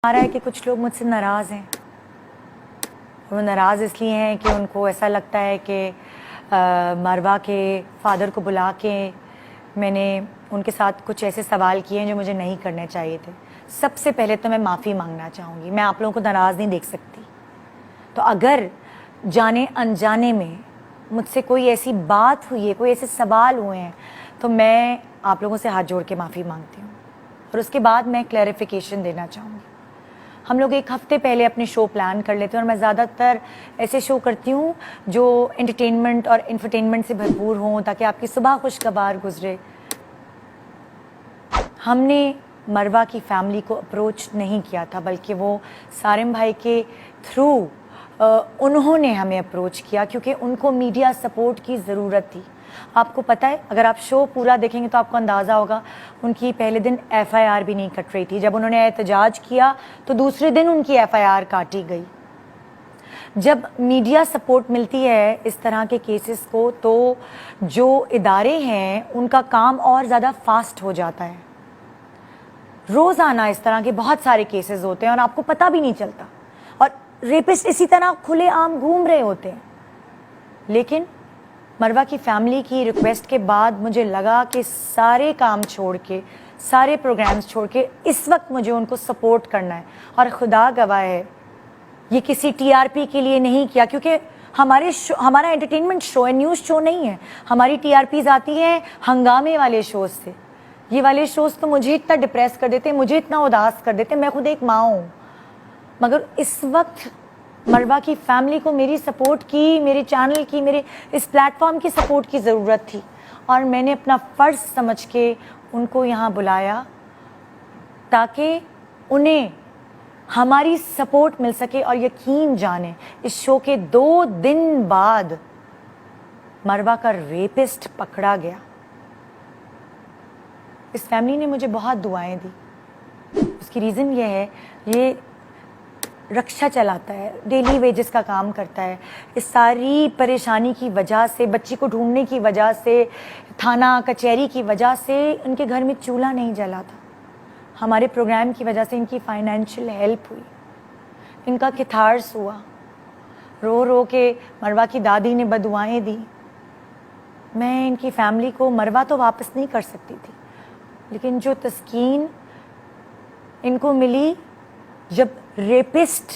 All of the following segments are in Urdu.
آ رہا ہے کہ کچھ لوگ مجھ سے ناراض ہیں. وہ ناراض اس لیے ہیں کہ ان کو ایسا لگتا ہے کہ مروہ کے فادر کو بلا کے میں نے ان کے ساتھ کچھ ایسے سوال کیے ہیں جو مجھے نہیں کرنے چاہیے تھے. سب سے پہلے تو میں معافی مانگنا چاہوں گی. میں آپ لوگوں کو ناراض نہیں دیکھ سکتی. تو اگر جانے انجانے میں مجھ سے کوئی ایسی بات ہوئی ہے, کوئی ایسے سوال ہوئے ہیں, تو میں آپ لوگوں سے ہاتھ جوڑ کے معافی مانگتی ہوں. اور اس کے بعد میں کلیریفیکیشن دینا چاہوں گی. ہم لوگ ایک ہفتے پہلے اپنے شو پلان کر لیتے ہیں, اور میں زیادہ تر ایسے شو کرتی ہوں جو انٹرٹینمنٹ اور انفرٹینمنٹ سے بھرپور ہوں, تاکہ آپ کی صبح خوشگوار گزرے. ہم نے مروہ کی فیملی کو اپروچ نہیں کیا تھا, بلکہ وہ سارم بھائی کے تھرو انہوں نے ہمیں اپروچ کیا, کیونکہ ان کو میڈیا سپورٹ کی ضرورت تھی. آپ کو پتہ ہے, اگر آپ شو پورا دیکھیں گے تو آپ کو اندازہ ہوگا ان کی پہلے دن FIR بھی نہیں کٹ رہی تھی. جب انہوں نے احتجاج کیا تو دوسرے دن ان کی FIR کاٹی گئی. جب میڈیا سپورٹ ملتی ہے اس طرح کے کیسز کو, تو جو ادارے ہیں ان کا کام اور زیادہ فاسٹ ہو جاتا ہے. روزانہ اس طرح کے بہت سارے کیسز ہوتے ہیں اور آپ کو پتہ بھی نہیں چلتا, اور ریپسٹ اسی طرح کھلے عام گھوم رہے ہوتے ہیں. لیکن مروہ کی فیملی کی ریکویسٹ کے بعد مجھے لگا کہ سارے کام چھوڑ کے, سارے پروگرامز چھوڑ کے اس وقت مجھے ان کو سپورٹ کرنا ہے. اور خدا گواہ ہے, یہ کسی TRP کے لیے نہیں کیا, کیونکہ ہمارا انٹرٹینمنٹ شو ہے, نیوز شو نہیں ہے. ہماری TRPs آتی ہیں ہنگامے والے شوز سے. یہ والے شوز تو مجھے اتنا ڈپریس کر دیتے, مجھے اتنا اداس کر دیتے. میں خود ایک ماں ہوں, مگر اس وقت مروہ کی فیملی کو میری سپورٹ کی, میرے چینل کی, میرے اس پلیٹ فارم کی سپورٹ کی ضرورت تھی. اور میں نے اپنا فرض سمجھ کے ان کو یہاں بلایا, تاکہ انہیں ہماری سپورٹ مل سکے. اور یقین جانیں, اس شو کے 2 دن بعد مروہ کا ریپسٹ پکڑا گیا. اس فیملی نے مجھے بہت دعائیں دی. اس کی ریزن یہ ہے, یہ رکشا چلاتا ہے, ڈیلی ویجز کا کام کرتا ہے. اس ساری پریشانی کی وجہ سے, بچی کو ڈھونڈنے کی وجہ سے, تھانہ کچہری کی وجہ سے ان کے گھر میں چولہا نہیں جلا تھا. ہمارے پروگرام کی وجہ سے ان کی فائنینشیل ہیلپ ہوئی, ان کا کتھارس ہوا. رو رو کے مروہ کی دادی نے بددعائیں دی. میں ان کی فیملی کو, مروہ تو واپس نہیں کر سکتی تھی, لیکن جو تسکین ان کو ملی جب ریپسٹ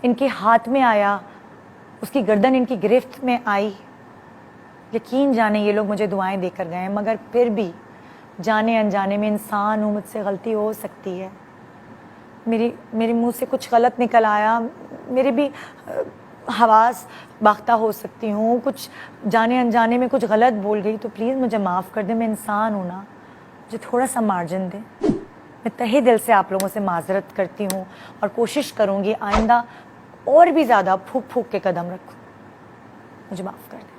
ان کے ہاتھ میں آیا, اس کی گردن ان کی گرفت میں آئی, یقین جانے یہ لوگ مجھے دعائیں دے کر گئے ہیں. مگر پھر بھی جانے انجانے میں انسان ہوں, مجھ سے غلطی ہو سکتی ہے. میرے منہ سے کچھ غلط نکل آیا, میرے بھی حواس باختہ ہو سکتی ہوں, کچھ جانے انجانے میں کچھ غلط بول گئی, تو پلیز مجھے معاف کر دیں. میں انسان ہوں نا, مجھے تھوڑا سا مارجن دیں. میں تہہ دل سے آپ لوگوں سے معذرت کرتی ہوں, اور کوشش کروں گی آئندہ اور بھی زیادہ پھونک پھونک کے قدم رکھوں. مجھے معاف کر دیں.